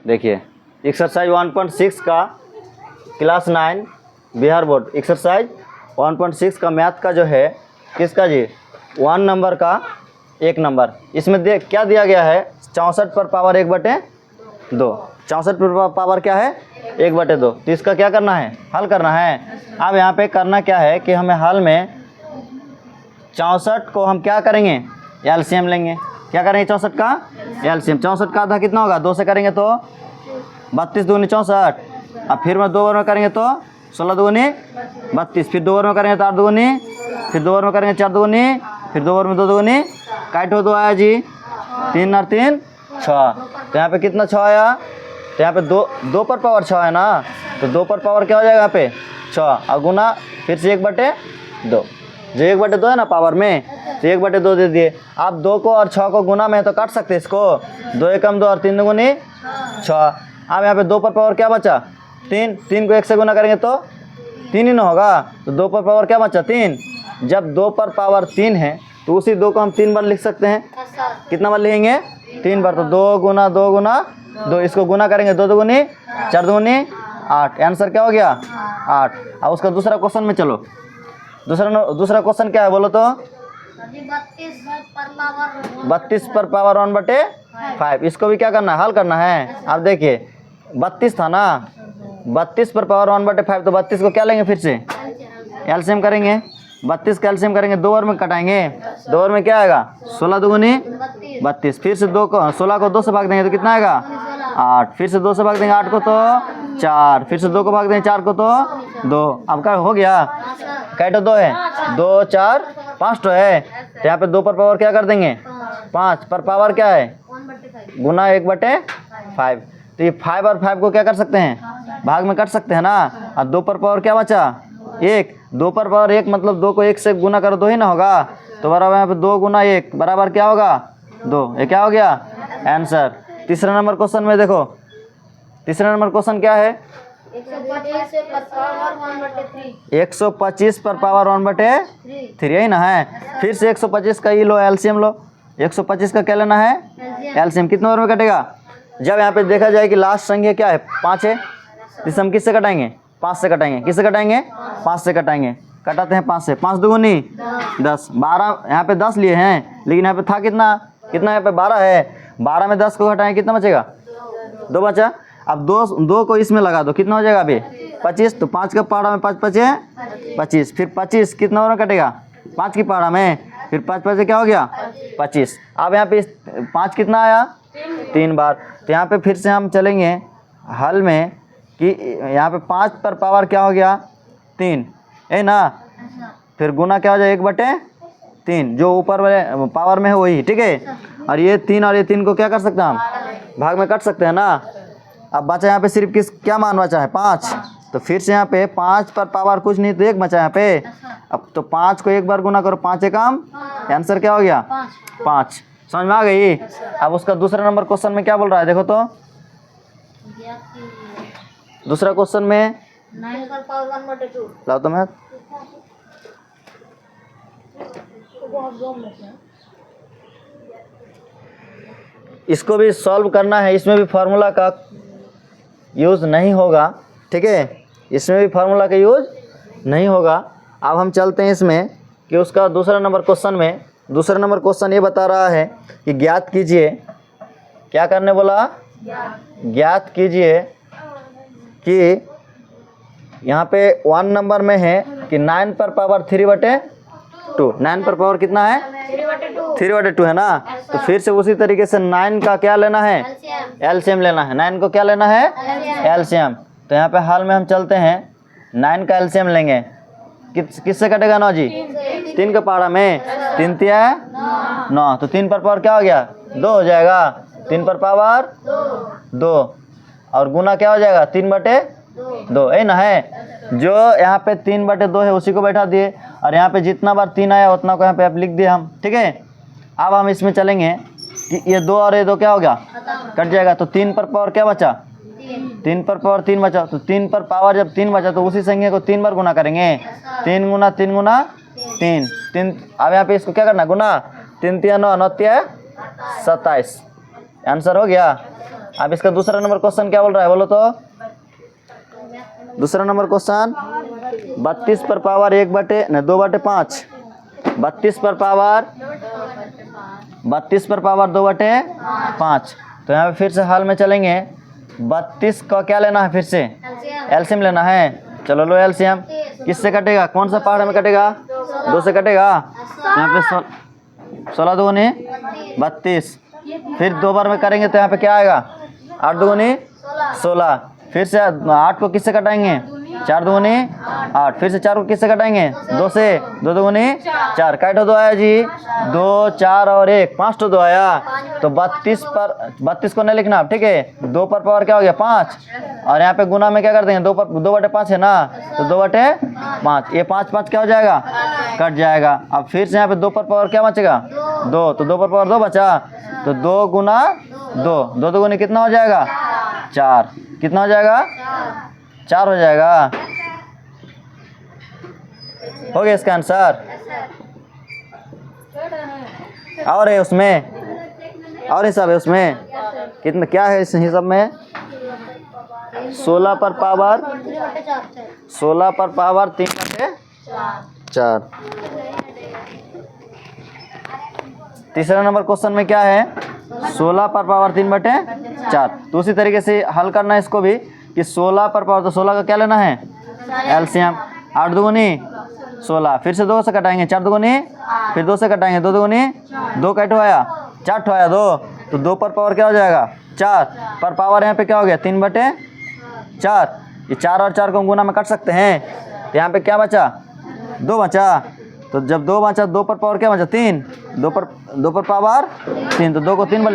देखिए एक्सरसाइज 1.6 का class 9 Bihar board exercise 1.6 का मैथ का जो है किसका जी 1 नंबर का 1 नंबर। इसमें क्या दिया गया है 64 पर पावर 1/2। 64 पर पावर क्या है 1/2। तो इसका क्या करना है हल करना है। अब यहाँ पे करना क्या है कि हमें हल में 64 को हम क्या करेंगे एलसीएम लेंगे। क्या करेंगे 64 का एलसीएम। 64 का आधा कितना होगा 2 से करेंगे तो 32 दूनी 64। अब फिर मैं 2 बार में करेंगे तो 16 दूनी 32। फिर 2 बार में करेंगे तो 8 दूनी, फिर 2 बार में करेंगे 4 दूनी, फिर 2 बार में 2 दूनी काटो 2 आया जी 3 और 3 6। तो यहाँ पे कितना 6 आया। तो यहाँ पे 2 पर पावर 6 है ना। तो 2 पर पावर क्या हो जाएगा यहाँ पे 6 और गुना फिर से 1/2। जो 1/2 है ना पावर में तो 1/2 दे दिए। आप 2 को और 6 को गुना में तो काट सकते हैं इसको। 2 एकम 2 और 3 दूनी 6। अब यहाँ पे 2 पर पावर क्या बचा 3। 3 को 1 से गुना करेंगे तो 3 ही ना होगा। तो 2 पर पावर क्या बचा 3। जब 2 पर पावर 3 है तो उसी 2 को हम 3 बार लिख सकते हैं। कितना बार लिखेंगे 3 बार। तो 2 गुना 2 गुना 2 इसको गुना करेंगे 2 दूनी 4 दूनी 8। आंसर क्या हो गया 8। अब उसका दूसरा क्वेश्चन में चलो। दूसरा क्वेश्चन क्या है बोलो तो 32 पर पावर 1/5। इसको भी क्या करना है हल करना है। अब देखिए 32 था ना 32 पर पावर 1/5। तो 32 को क्या लेंगे फिर से एलसीएम करेंगे। 32 का एलसीएम करेंगे 2 बार में कटाएंगे। 2 बार में क्या आएगा 16 दूनी 32। फिर से 2 को 16 को 2 से भाग देंगे तो कितना आएगा 8। फिर से 2 से भाग देंगे 8 को तो 4। फिर से 2 को भाग देंगे 4 को तो 2। अब क्या हो गया कैटो 2 है 2 4 5 तो है। तो यहाँ पे 2 पर पावर क्या कर देंगे 5 पर पावर क्या है गुना 1/5। तो ये 5 और 5 को क्या कर सकते हैं भाग में कर सकते हैं ना। और 2 पर पावर क्या बचा 1। 2 पर पावर 1 मतलब 2 को 1 से गुना करो 2 ही ना होगा। तो बराबर यहाँ पे 2 गुना 1 बराबर क्या होगा 2। ये क्या हो गया आंसर। तीसरा नंबर क्वेश्चन में देखो। तीसरा नंबर क्वेश्चन क्या है 125 पर पावर 1/3 यही ना है। फिर से 125 का ये लो एलसीएम लो। 125 का क्या लेना है एलसीएम। कितने बार में कटेगा जब यहाँ पे देखा जाए कि लास्ट संख्या क्या है 5 है। इसे हम किससे कटाएंगे 5 से कटाएंगे। किससे कटाएंगे 5 से कटाएंगे। कटाते हैं 5 से 5 दूनी 10 12। यहाँ पे 10 लिए हैं लेकिन यहाँ पे था कितना यहाँ पे 12 है। 12 में 10 को घटाएं कितना बचेगा 2 बचा। अब 2 को इसमें लगा दो कितना हो जाएगा अभी 25। तो 5 का पारा में 5 5 25। फिर 25 कितना और कटेगा 5 की पारा में। फिर 5 5 क्या हो गया 25। अब यहाँ पे 5 कितना आया 3 बार। तो यहाँ पे फिर से हम चलेंगे हल में कि यहाँ पे 5 पर पावर क्या हो गया 3 है ना। फिर गुना क्या हो जाए 1/3 जो ऊपर वाले पावर में है वही ठीक है। और ये 3 और ये 3 को क्या कर सकते हैं हम भाग में काट सकते हैं ना। अब बचा यहाँ पे सिर्फ क्या मान बचा है 5। तो फिर से यहाँ पे 5 पर पावर कुछ नहीं तो 1 बचा यहाँ पे। अब तो 5 को 1 बार गुना करो 5 एकम आंसर क्या हो गया 5। समझ में आ गई। अब उसका दूसरा नंबर क्वेश्चन में क्या बोल रहा है देखो तो। दूसरा क्वेश्चन में 9 पर पावर 1/2 लाओ तो मैं इसको भी सॉल्व करना है। इसमें भी फार्मूला का यूज़ नहीं होगा ठीक है। इसमें भी फार्मूला का यूज़ नहीं होगा। अब हम चलते हैं इसमें कि उसका दूसरा नंबर क्वेश्चन में। दूसरा नंबर क्वेश्चन ये बता रहा है कि ज्ञात कीजिए। क्या करने बोला ज्ञात कीजिए कि यहाँ पे 1 नंबर में है कि 9 पर पावर 3/2। 9 पर पावर कितना है 3/2 है ना। तो फिर से उसी तरीके से 9 का क्या लेना है एलसीएम लेना है। 9 को क्या लेना है एलसीएम। तो यहाँ पे हाल में हम चलते हैं 9 का एलसीएम लेंगे। किससे कटेगा 9 जी 3 का पारा में 3 तिया 9। तो 3 पर पावर क्या हो गया 2 हो जाएगा। 3 पर पावर 2 और गुना क्या हो जाएगा 3/2 है ना है। जो यहाँ पे 3/2 है उसी को बैठा दिए और यहाँ पे जितना बार 3 आया उतना को यहाँ पे आप लिख दिए हम ठीक है। अब हम इसमें चलेंगे कि ये 2 और ये 2 क्या हो गया कट जाएगा। तो 3 पर पावर क्या बचा 3 पर पावर 3 बचा। तो 3 पर पावर जब 3 बचा तो उसी संख्या को 3 बार गुना करेंगे। 3 गुना 3 गुना 3 3। अब यहाँ पे इसको क्या करना गुना 3 तिया 9 9 तिया 27 आंसर हो गया। अब इसका दूसरा नंबर क्वेश्चन क्या बोल रहा है बोलो तो। दूसरा नंबर क्वेश्चन 32 पर पावर 2/5, 32 पर पावर 2/5। तो यहाँ पे फिर से हाल में चलेंगे। 32 का क्या लेना है, फिर से एलसीएम लेना है। चलो लो एलसीएम। किससे कटेगा, कौन सा पार्ट में कटेगा, 2 से कटेगा। यहाँ पे 16 दूनी 32, फिर 2 बार में करेंगे तो यहाँ पे क्या आएगा, 8 दूनी 16। फिर से 8 को किससे कटाएंगे, 4 दूनी 8। फिर से 4 को किससे कटाएंगे, 2 से, 2 दूनी 4। काटो 2 आया जी, 2 4 और 1, 5 तो 2 आया। तो 32 को नहीं लिखना, ठीक है। 2 पर पावर क्या हो गया, 5। और यहाँ पे गुना में क्या कर देंगे, 2/5 है ना, तो 2/5। ये 5 क्या हो जाएगा, कट जाएगा। अब फिर से यहाँ पे 2 पर पावर क्या बचेगा, 2। तो 2 पर पावर 2 बचा, तो 2 गुना 2, 2 दूनी कितना हो जाएगा, 4। कितना हो जाएगा, 4 हो जाएगा। हो गया इसका आंसर। और है उसमें, और हिसाब है उसमें, कितना क्या है इस हिसाब में, 16 पर पावर 3/4। तीसरा नंबर क्वेश्चन में क्या है, 16 पर पावर 3/4। तो उसी तरीके से हल करना है इसको भी कि 16 पर पावर, तो 16 का क्या लेना है, एलसीएम। 8 दूनी 16, फिर से 2 से कटाएंगे, 4 दूनी, फिर 2 से कटाएंगे, 2 दूनी 2, कैट आया 4 ठो आया 2। तो 2 पर पावर क्या हो जाएगा, 4 पर पावर। यहाँ पे क्या हो गया, 3/4। ये 4 और 4 को गुना में काट सकते हैं। तो यहाँ पे क्या बचा, 2 बचा। तो जब 2 बचा, 2 पर पावर क्या बचा, 3। 2 पर पावर 3, तो 2 को 3 बार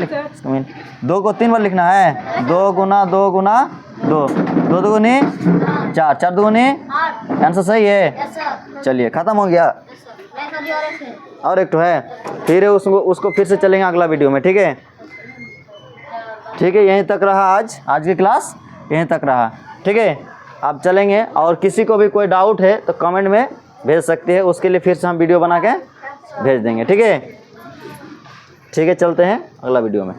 2 को 3 बार लिखना है। 2 गुना 2 गुना 2, 2 दूनी 4, 4 दूनी, आंसर सही है। चलिए खत्म हो गया। और एक तो है, फिर उसको फिर से चलेंगे अगला वीडियो में, ठीक है। ठीक है, यहीं तक रहा आज की क्लास, यहीं तक रहा, ठीक है। अब चलेंगे, और किसी को भी कोई डाउट है तो कमेंट में भेज सकते हैं, उसके लिए फिर से हम वीडियो बना के भेज देंगे, ठीक है। ठीक है, चलते हैं अगला वीडियो में।